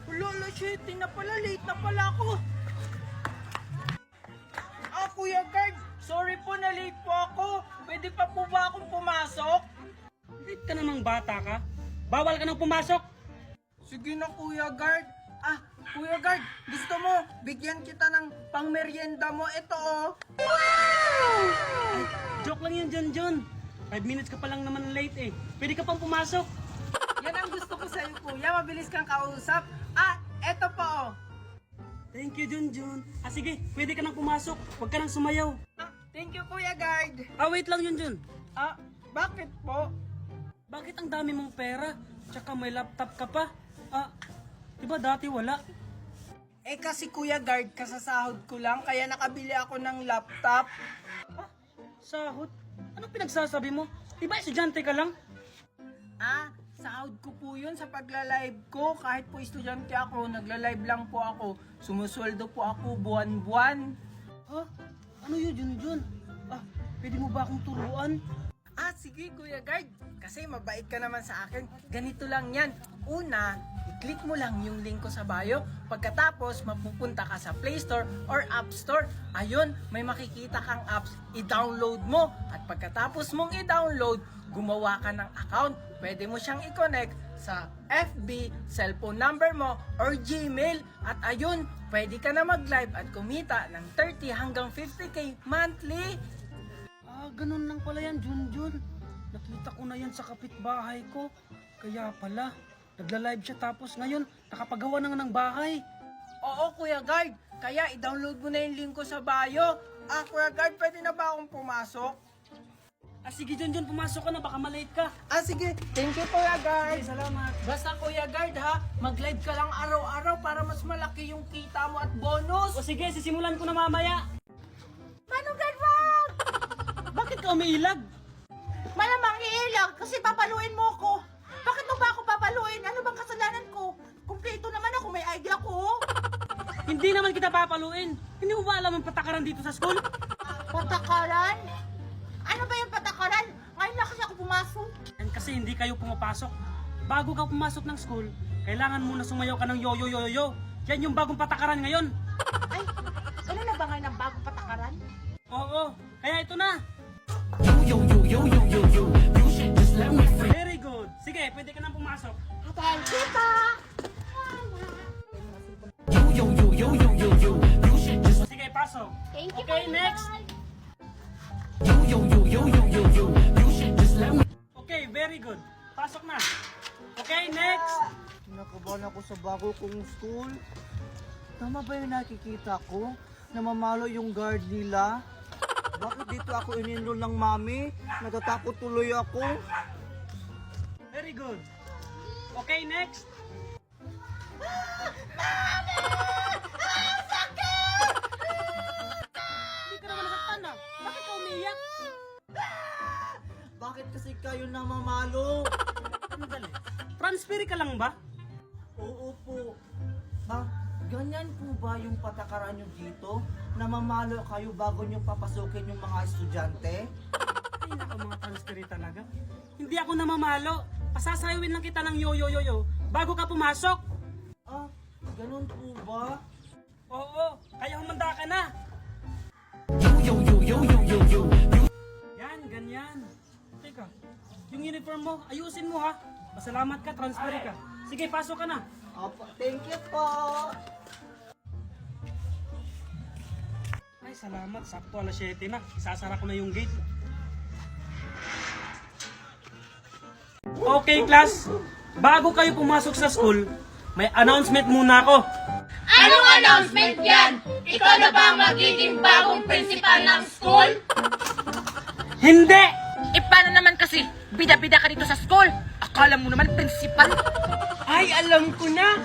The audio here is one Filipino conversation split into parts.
Wala, shit, na pala, late na pala ako. Kuya Guard, sorry po na late po ako. Pwede pa po ba akong pumasok? Late ka namang bata ka. Bawal ka nang pumasok. Sige na, Kuya Guard. Kuya Guard, gusto mo, bigyan kita ng pangmeryenda mo. Ito, oh. Ay, joke lang yan, John. 5 minutes ka pa lang naman late eh. Pwede ka pang pumasok. Yan ang gusto ko sa'yo, Kuya. Mabilis kang kausap. Eto po, oh. Thank you, John. Sige, pwede ka nang pumasok. Huwag ka nang sumayaw. Thank you, Kuya Guard. Wait lang, John. Bakit po? Bakit ang dami mong pera? Tsaka may laptop ka pa. Diba dati wala? Kasi Kuya Guard, kasasahod ko lang, kaya nakabili ako ng laptop. Sahod? Anong pinagsasabi mo? Diba estudyante ka lang? Sahod ko po yun sa pagla-live ko. Kahit po estudyante ako, nagla-live lang po ako. Sumusweldo po ako buwan-buwan. Ano yun, John? Pwede mo ba akong turuan? Sige Kuya Guard. Kasi mabait ka naman sa akin. Ganito lang yan. Una, i-click mo lang yung link ko sa bio. Pagkatapos, mapupunta ka sa Play Store or App Store. Ayun, may makikita kang apps. I-download mo. At pagkatapos mong i-download, gumawa ka ng account. Pwede mo siyang i-connect sa FB, cellphone number mo, or Gmail. At ayun, pwede ka na mag-live at kumita ng 30 hanggang 50k monthly. Ganun lang pala yan, John. Nakita ko na yan sa kapitbahay ko. Kaya pala, nagla-live siya tapos ngayon, nakapagawa na nga ng bahay. Oo, Kuya Guard. Kaya i-download mo na yung link ko sa bio. Kuya Guard, pwede na ba akong pumasok? Sige, John, pumasok ka na, baka malate ka. Sige. Thank you, Kuya Guard. Salamat. Basta, Kuya Guard, ha? Mag-live ka lang araw-araw para mas malaki yung kita mo at bonus. Sige, sisimulan ko na mamaya. Manong Guard, Bakit ka umiilag? malamang iilag kasi papaluin mo ko. Bakit mo ba ako papaluin? Ano bang kasalanan ko? Kumpleto naman ako, may idea ko. Hindi naman kita papaluin. Hindi mo ba alam ang patakaran dito sa school? Patakaran? Ano ba yung patakaran? Ngayon na kasi ako pumasok. And kasi hindi kayo pumapasok. Bago ka pumasok ng school, kailangan muna sumayaw ka ng yo-yo-yo-yo. Yan yung bagong patakaran ngayon. Ay, ano na ba ngayon ang bagong patakaran? Oo, kaya ito na. Yo, you should just let me free. Very good. Sige, pwede ka nang pumasok. Thank you pa! Yo, you should just. Sige, pasok. Thank you, Okay, next. Yo, you should just let me. Okay, very good. Pasok na. Okay, next. Nakabahan ako sa bago kong school. Tama ba yung nakikita ko? Namamalo yung guard nila? Bakit dito ako in-enroll ng mami? Natatakot tuloy ako. Very good. Okay, next. Hindi ka naman nasaktan na. Bakit ka umiiyak? Bakit kasi kayo namamalo? Sandali. Transfer ka lang ba? Oo po. Ganyan po ba yung patakaran nyo dito? Namamalo kayo bago nyo papasukin yung mga estudyante? Ay, naku, mga transfer talaga. Hindi ako namamalo. Pasasayawin lang kita ng yo-yo-yo-yo bago ka pumasok. Ganun po ba? Oo, kaya humanda ka na. Yo. Yan, ganyan. Teka, yung uniform mo, ayusin mo ha. Pasalamat ka, transfer ka. Sige, pasok ka na. Opo, thank you po. Ay, salamat. Sakto, alas 7 na. Isasara ko na yung gate. Okay, class. Bago kayo pumasok sa school, may announcement muna ako. Anong announcement yan? Ikaw na ba ang magiging bagong principal ng school? Hindi! Paano naman kasi? Bida-bida ka dito sa school. Akala mo naman principal. Ay, alam ko na.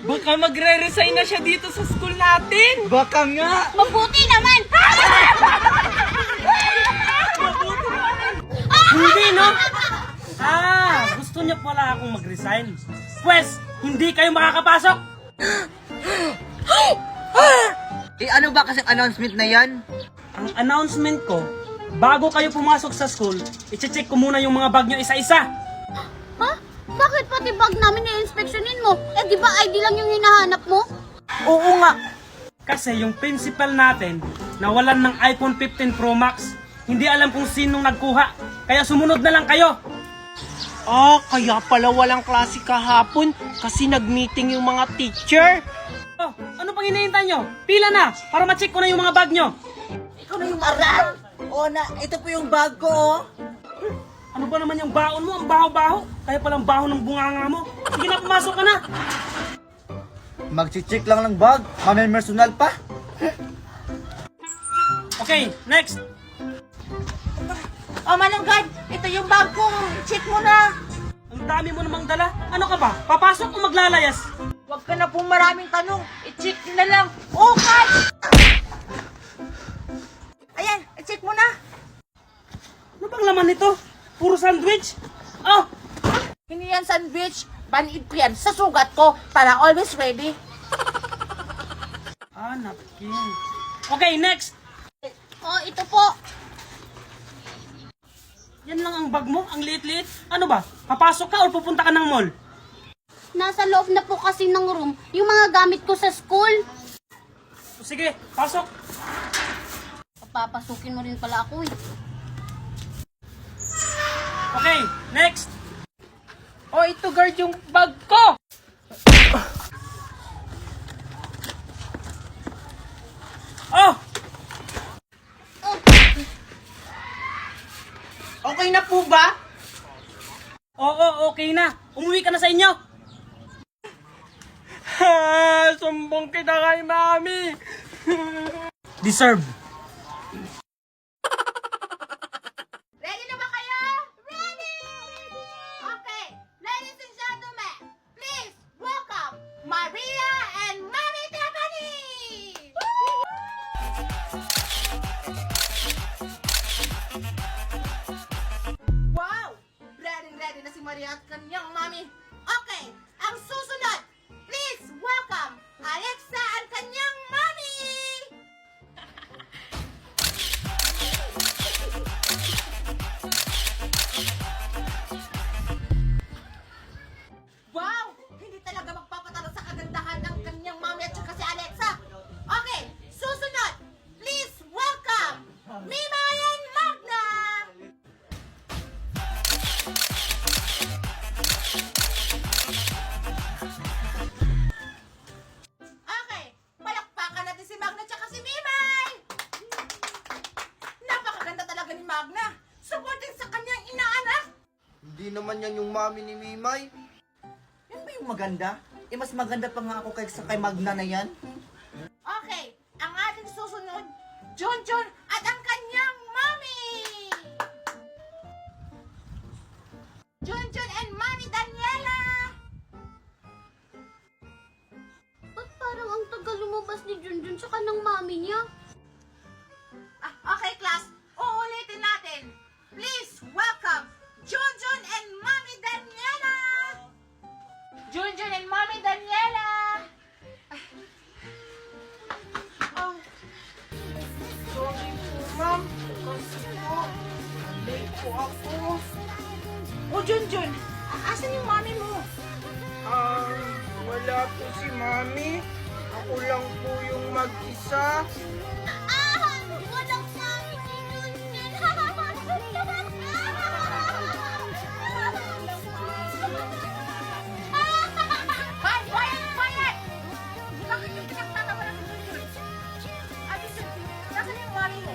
Baka magre-resign na siya dito sa school natin. Baka nga! Mabuti naman! Hindi, no? Gusto niyo pala akong mag-resign. Pwes, hindi kayo makakapasok. Ano ba kasing announcement na yan? Ang announcement ko, bago kayo pumasok sa school, i-check ko muna yung mga bag nyo isa-isa. Ha? Bakit pati bag namin i-inspectionin mo? mo? Eh, di ba ID lang yung hinahanap mo? Oo nga. Kasi yung principal natin, nawalan ng iPhone 15 Pro Max. Hindi alam kung sinong nagkuha. Kaya sumunod na lang kayo. Kaya pala walang klase kahapon kasi nag-meeting yung mga teacher. Oh, ano pang hinihintay nyo? Pila na, para ma-check ko na yung mga bag nyo. Ikaw na yung aral. O na, ito po yung bag ko, oh. Ano ba naman yung baon mo? Ang baho-baho. Kaya palang baho ng bunganga mo. Sige na, pumasok ka na. Magchichik lang ng bag, personal pa. Okay, next. O Manong Guard, ito yung bag ko. Check mo na. Ang dami mo namang dala. Ano ka ba? Papasok o maglalayas? Huwag ka na pong maraming tanong. I-check na lang. Oh, Guard! Ayan, i-check mo na. Ano bang laman nito? Puro sandwich? Oh, Hindi yan sandwich. Banid ko yan sa sugat ko para always ready. napkin. Okay, next. Oh, ito po. Yan lang ang bag mo? Ang liit-liit? Ano ba? Papasok ka o pupunta ka ng mall? Nasa loob na po kasi ng room yung mga gamit ko sa school. Sige, pasok. Papapasukin mo rin pala ako eh. Okay, next. Oh, ito guard yung bag ko. Oh! Okay na po ba? Oo, okay na. Umuwi ka na sa inyo. Sumbong kita kay mami. Deserve. Ready na ba kayo? Ready! Okay, ladies and gentlemen, please welcome Maria and Mommy Tiffany! Wow! Ready na si Maria at kanyang mami. Okay, ang susunod, please welcome Alexa at kanyang mami! Wow! Hindi talaga magpapatalo sa kagandahan ng kanyang mami at saka si Alexa. Okay, susunod. Please welcome Mima and Magna! Okay, palakpakan natin si Magna at saka si Mimay! Napakaganda talaga ni Magna. Supporting sa kanyang inaanak. Hindi naman yan yung mami ni Mimay. Yan ba yung maganda? Eh, mas maganda pa nga ako kay Magna na yan. Okay, ang ating susunod, Junjun at ang kanyang mami! Junjun and Mami Daniela! Ba't parang ang tagal lumabas ni Junjun sa kanang mami niya? Okay, class, uulitin natin. Please welcome Junjun and Mami Daniela! Junjun and Mami Daniela! Sorry po, ma'am. Kasi po, late po ako. Oh, Junjun, asan yung mami mo? Wala po si mami. Ako lang po yung mag-isa. Walang mami si Junjun! Quiet! Quiet! Bakit yung pinagtatawa ng Junjun? Ate Junjun, nasaan yung mami mo?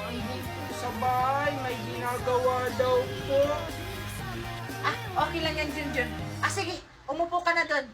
Nandun po sa bahay. May ginagawa daw po. Okay lang yan, Junjun. Sige, umupo ka na doon.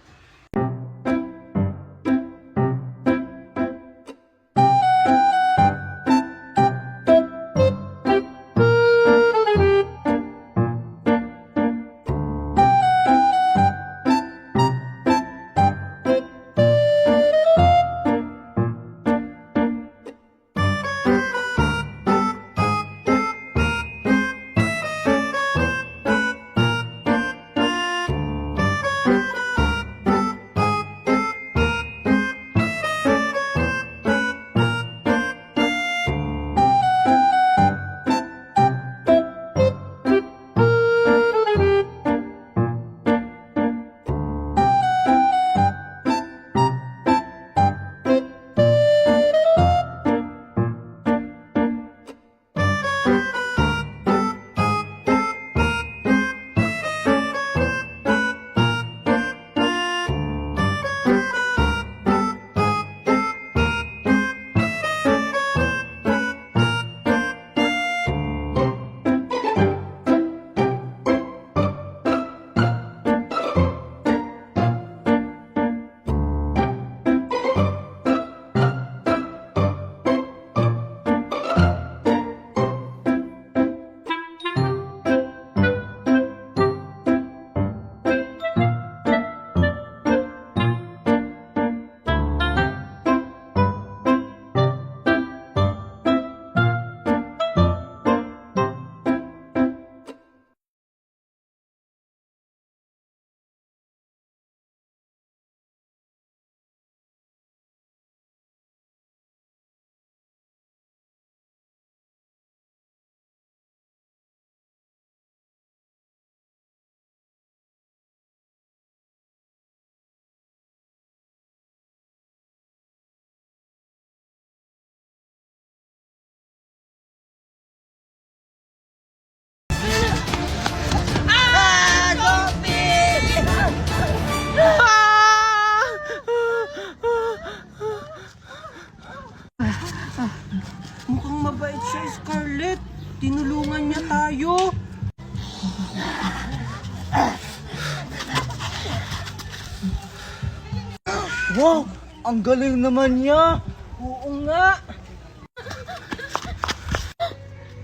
Wow! Ang galing naman niya! Oo nga.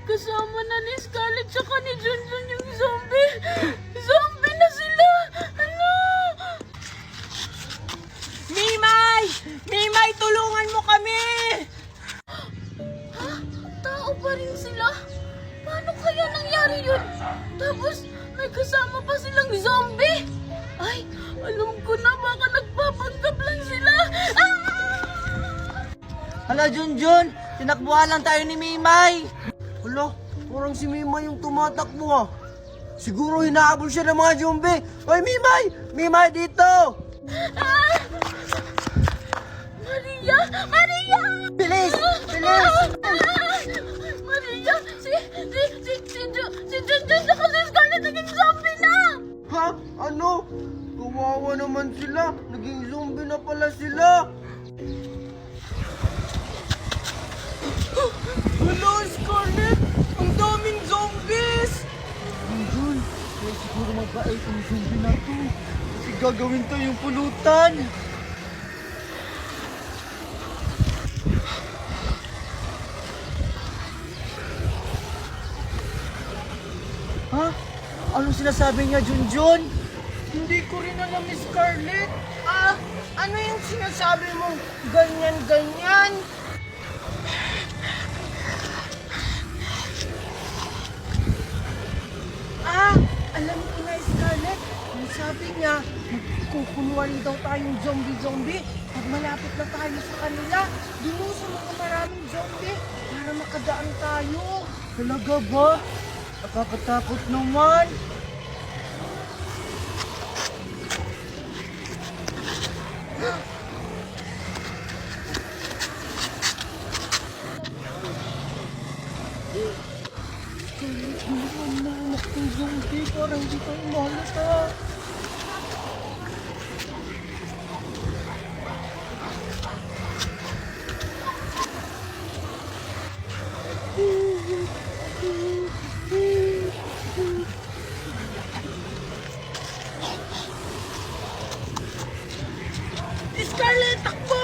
Kasama na ni Scarlett tsaka ni Junjun yung zombie. Zombie na sila! Ano? Mimay! Mimay, tulungan mo kami! Ha? Tao pa rin sila? Paano kaya nangyari yun? Tapos may kasama pa silang zombie? Ay, alam ko na, baka nagpapanggap lang sila. Ah! Hala, Junjun! Tinakbuhan lang tayo ni Mimay! Hala, parang si Mimay yung tumatakbo ah. Siguro hinahabol siya ng mga zombie. Hoy, Mimay! Mimay, dito! Ah! Maria! Maria! Bilis! Bilis! Ah! Maria! Si Junjun tsaka si Scarlett naging zombie na! Ha? Ano? Kawawa naman sila. Naging zombie na pala sila. Hello, Scarlett! Ang daming zombies! Junjun, kaya siguro mabait ang zombie na to. Kasi gagawin to yung pulutan. Ha? Ano sinasabi niya, Junjun? Hindi ko rin alam, Miss Scarlett. Ah, ano yung sinasabi mo? Ganyan-ganyan? Ah, alam ko na, Scarlett. Ang sabi niya, kukunuan daw tayong zombie-zombie. Pag malapit na tayo sa kanila, dun sa mga maraming zombie para makadaan tayo. Talaga ba? Nakakatakot naman. Ang zombie, parang hindi tayo mahalata. Scarlett, takbo!